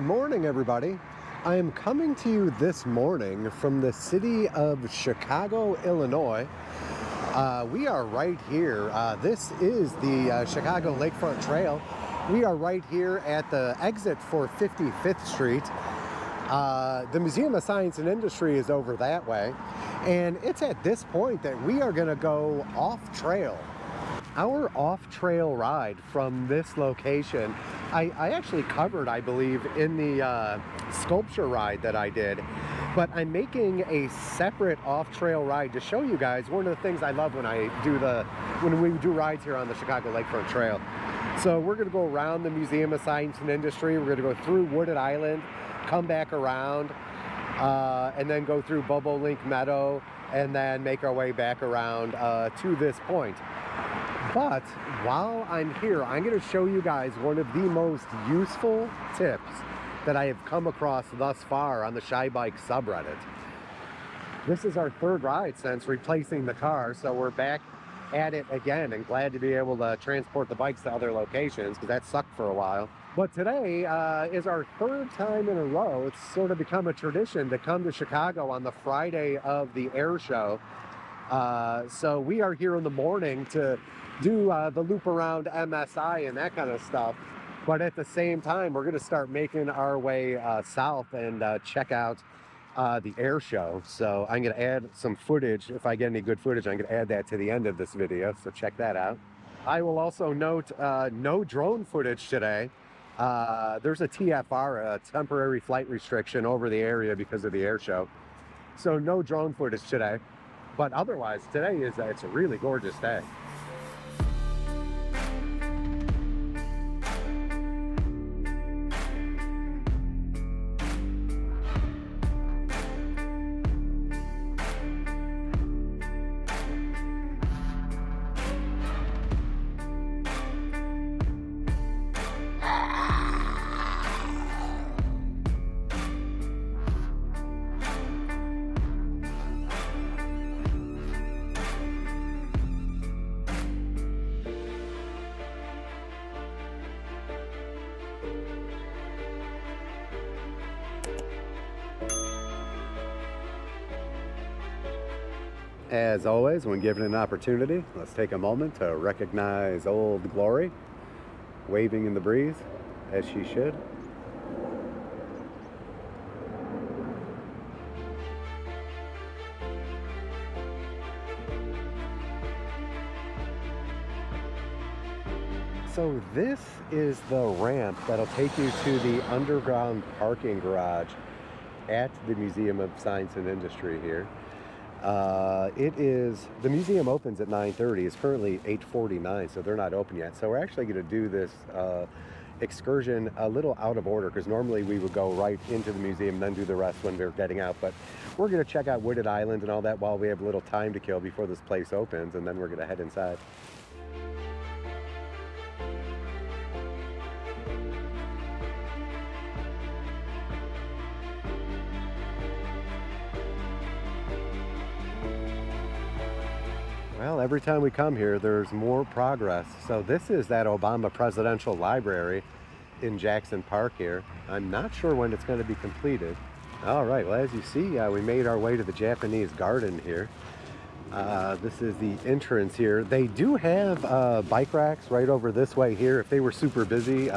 morning, everybody. I am coming to you this morning from the city of Chicago, Illinois. We are right here. This is the Chicago Lakefront Trail. We are right here at the exit for 55th Street. The Museum of Science and Industry is over that way. And it's at this point that we are going to go off-trail. Our off-trail ride from this location, I actually covered, I believe, in the sculpture ride that I did. But I'm making a separate off-trail ride to show you guys one of the things I love when we do rides here on the Chicago Lakefront Trail. So we're going to go around the Museum of Science and Industry. We're going to go through Wooded Island, come back around, and then go through Bobolink Meadow, and then make our way back around to this point. But while I'm here, I'm going to show you guys one of the most useful tips that I have come across thus far on the Shy Bike subreddit. This is our third ride since replacing the car, so we're back at it again and glad to be able to transport the bikes to other locations because that sucked for a while. But today is our third time in a row. It's sort of become a tradition to come to Chicago on the Friday of the air show. So we are here in the morning to do the loop around MSI and that kind of stuff. But at the same time, we're going to start making our way south and check out the air show. So I'm going to add some footage. If I get any good footage, I'm going to add that to the end of this video. So check that out. I will also note no drone footage today. There's a TFR, a temporary flight restriction over the area because of the air show. So no drone footage today. But otherwise, today it's a really gorgeous day. As always, when given an opportunity, let's take a moment to recognize Old Glory, waving in the breeze, as she should. So this is the ramp that'll take you to the underground parking garage at the Museum of Science and Industry here. The museum opens at 9:30. It's currently 8:49, so they're not open yet. So we're actually going to do this excursion a little out of order because normally we would go right into the museum and then do the rest when we're getting out. But we're going to check out Wooded Island and all that while we have a little time to kill before this place opens, and then we're going to head inside. Well, every time we come here, there's more progress. So this is that Obama Presidential Library in Jackson Park here. I'm not sure when it's going to be completed. All right, well, as you see, we made our way to the Japanese garden here. This is the entrance here. They do have bike racks right over this way here. If they were super busy,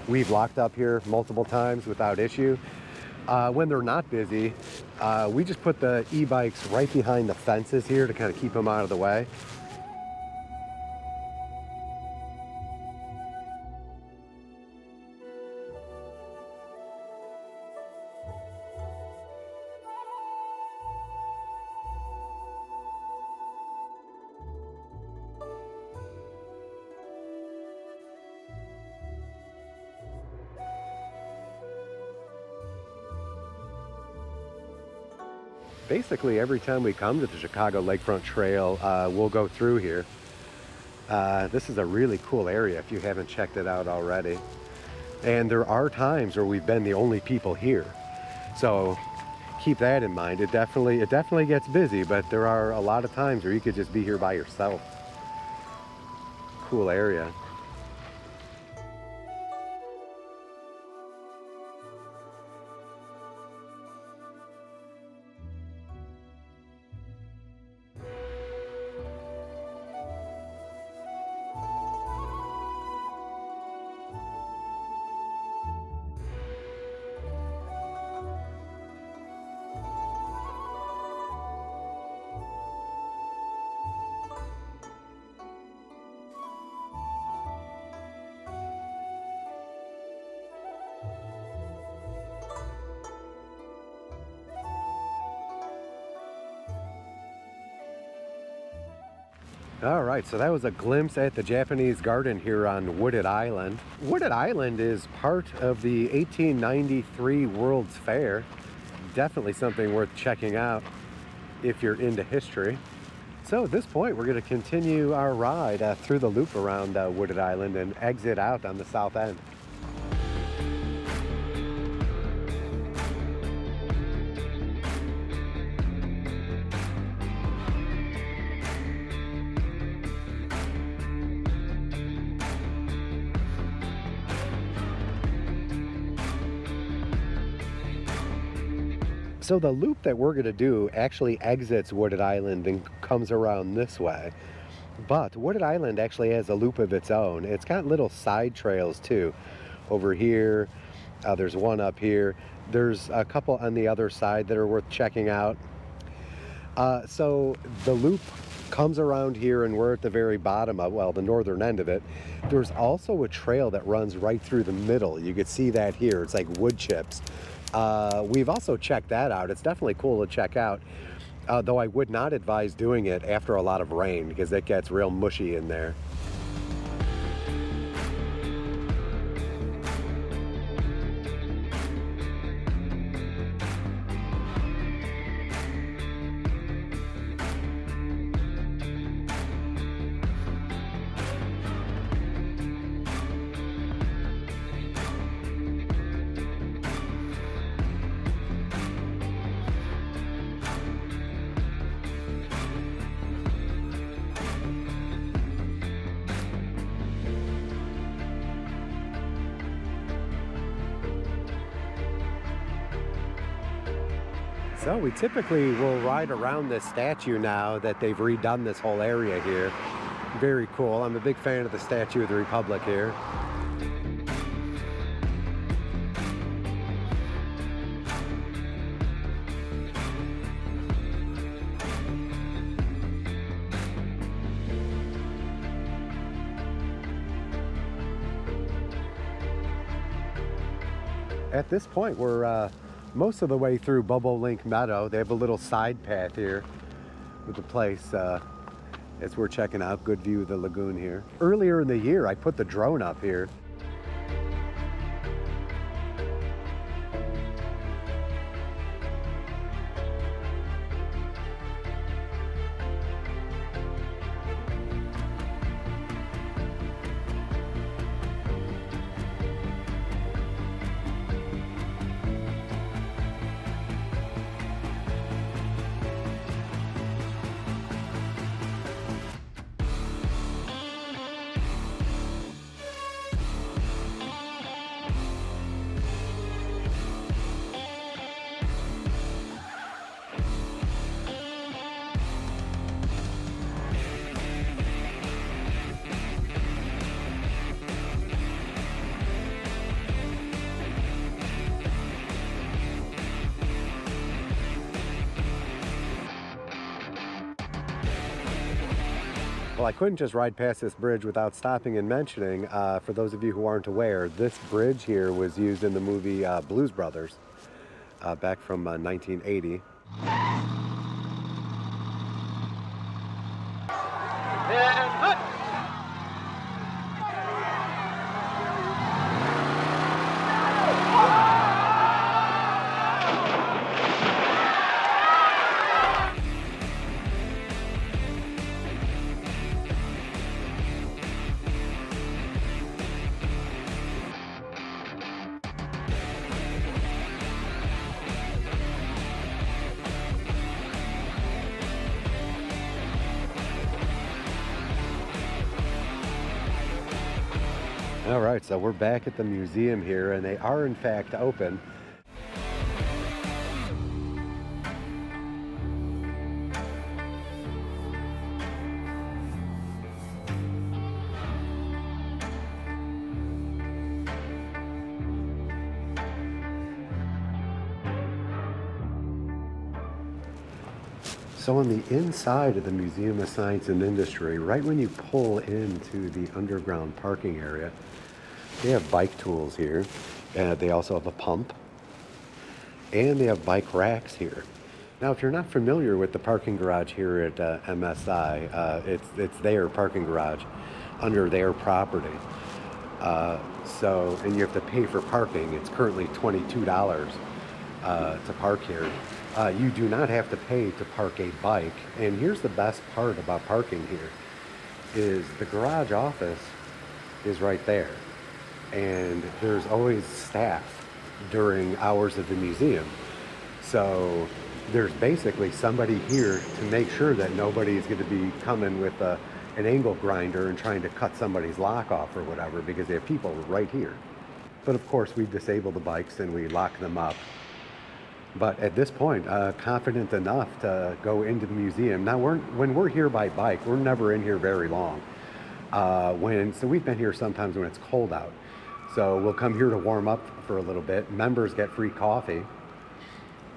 we've locked up here multiple times without issue. When they're not busy, we just put the e-bikes right behind the fences here to kind of keep them out of the way. Basically, every time we come to the Chicago Lakefront Trail, we'll go through here. This is a really cool area if you haven't checked it out already. And there are times where we've been the only people here. So keep that in mind. It definitely gets busy, but there are a lot of times where you could just be here by yourself. Cool area. All right, so that was a glimpse at the Japanese garden here on Wooded Island. Wooded Island is part of the 1893 World's Fair. Definitely something worth checking out if you're into history. So at this point, we're going to continue our ride through the loop around Wooded Island and exit out on the south end. So the loop that we're going to do actually exits Wooded Island and comes around this way. But Wooded Island actually has a loop of its own. It's got little side trails too. Over here, there's one up here. There's a couple on the other side that are worth checking out. So the loop comes around here and we're at the very bottom of, well, the northern end of it. There's also a trail that runs right through the middle. You could see that here. It's like wood chips. We've also checked that out. It's definitely cool to check out, though I would not advise doing it after a lot of rain because it gets real mushy in there. So we typically will ride around this statue now that they've redone this whole area here. Very cool. I'm a big fan of the Statue of the Republic here. At this point, we're most of the way through Bobolink Meadow. They have a little side path here with the place as we're checking out. Good view of the lagoon here. Earlier in the year, I put the drone up here. Well, I couldn't just ride past this bridge without stopping and mentioning, for those of you who aren't aware, this bridge here was used in the movie Blues Brothers back from 1980. All right, so we're back at the museum here, and they are in fact open. So on the inside of the Museum of Science and Industry, right when you pull into the underground parking area, they have bike tools here. They also have a pump, and they have bike racks here. Now, if you're not familiar with the parking garage here at MSI, it's their parking garage under their property. And you have to pay for parking. It's currently $22 to park here. You do not have to pay to park a bike. And here's the best part about parking here is the garage office is right there. And there's always staff during hours of the museum. So there's basically somebody here to make sure that nobody's going to be coming with an angle grinder and trying to cut somebody's lock off or whatever, because they have people right here. But of course, we disable the bikes and we lock them up. But at this point, confident enough to go into the museum. Now, when we're here by bike, we're never in here very long. So we've been here sometimes when it's cold out. So we'll come here to warm up for a little bit. Members get free coffee.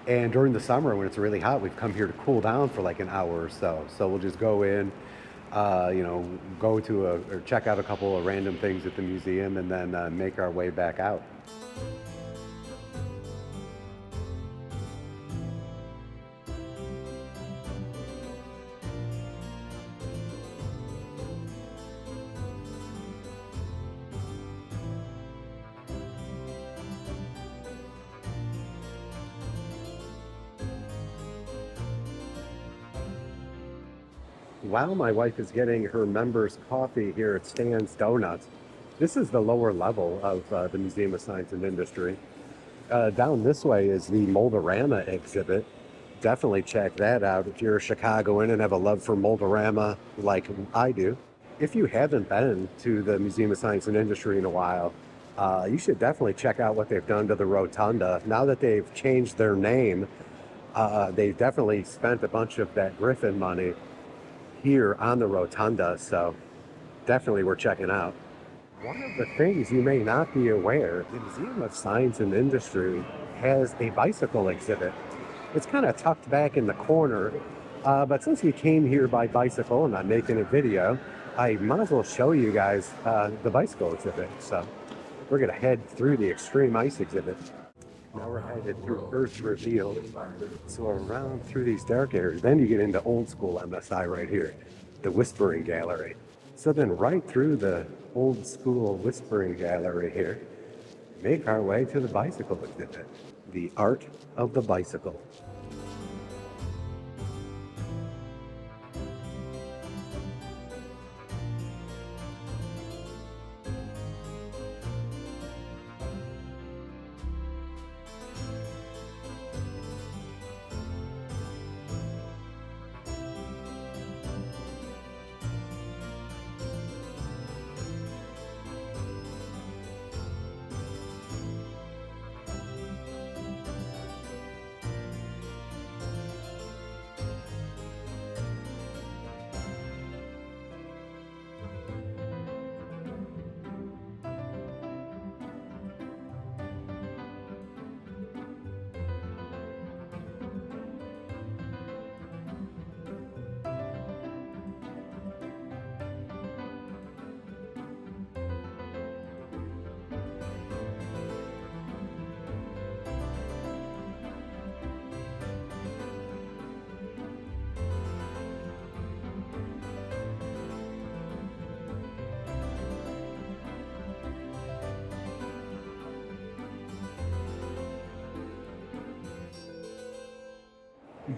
And during the summer, when it's really hot, we've come here to cool down for like an hour or so. So we'll just go in, go to or check out a couple of random things at the museum, and then make our way back out. While my wife is getting her members coffee here at Stan's Donuts, this is the lower level of the Museum of Science and Industry. Down this way is the Moldorama exhibit. Definitely check that out if you're a Chicagoan and have a love for Moldorama like I do. If you haven't been to the Museum of Science and Industry in a while, you should definitely check out what they've done to the rotunda. Now that they've changed their name, they've definitely spent a bunch of that Griffin money here on the rotunda, so definitely we're checking out. One of the things you may not be aware, the Museum of Science and Industry has a bicycle exhibit. It's kind of tucked back in the corner, but since we came here by bicycle and I'm making a video, I might as well show you guys the bicycle exhibit. So we're gonna head through the extreme ice exhibit. Now we're headed through Earth Reveal. So around through these dark areas, then you get into old school MSI right here, the Whispering Gallery. So then right through the old school Whispering Gallery here, make our way to the bicycle exhibit, the art of the bicycle.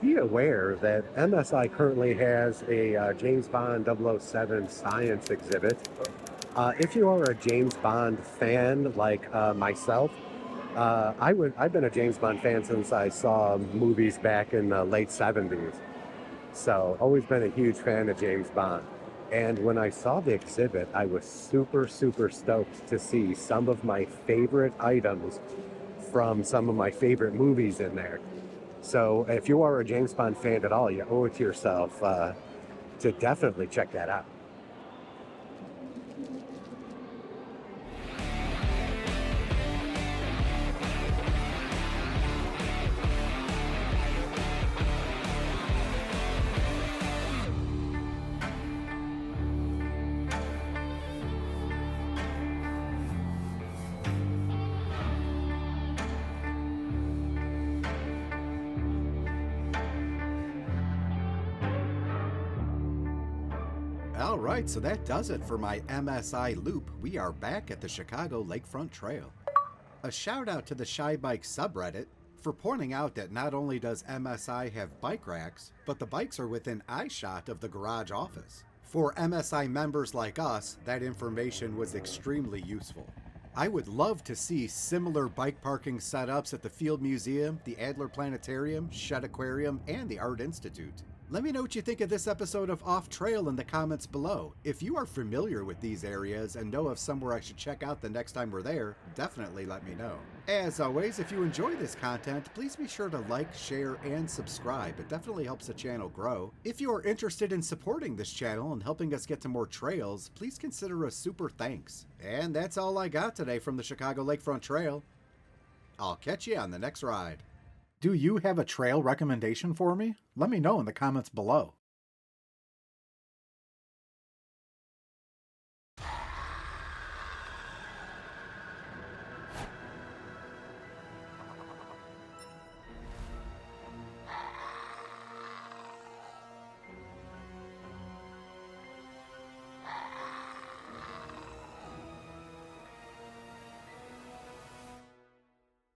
Be aware that MSI currently has a James Bond 007 science exhibit. If you are a James Bond fan like myself, I've been a James Bond fan since I saw movies back in the late 70s. So always been a huge fan of James Bond. And when I saw the exhibit, I was super, super stoked to see some of my favorite items from some of my favorite movies in there. So if you are a James Bond fan at all, you owe it to yourself to definitely check that out. All right, so that does it for my MSI loop. We are back at the Chicago Lakefront Trail. A shout out to the Shy Bike subreddit for pointing out that not only does MSI have bike racks, but the bikes are within eyeshot of the garage office. For MSI members like us, that information was extremely useful. I would love to see similar bike parking setups at the Field Museum, the Adler Planetarium, Shed Aquarium, and the Art Institute. Let me know what you think of this episode of Off Trail in the comments below. If you are familiar with these areas and know of somewhere I should check out the next time we're there, definitely let me know. As always, if you enjoy this content, please be sure to like, share, and subscribe. It definitely helps the channel grow. If you are interested in supporting this channel and helping us get to more trails, please consider a super thanks. And that's all I got today from the Chicago Lakefront Trail. I'll catch you on the next ride. Do you have a trail recommendation for me? Let me know in the comments below.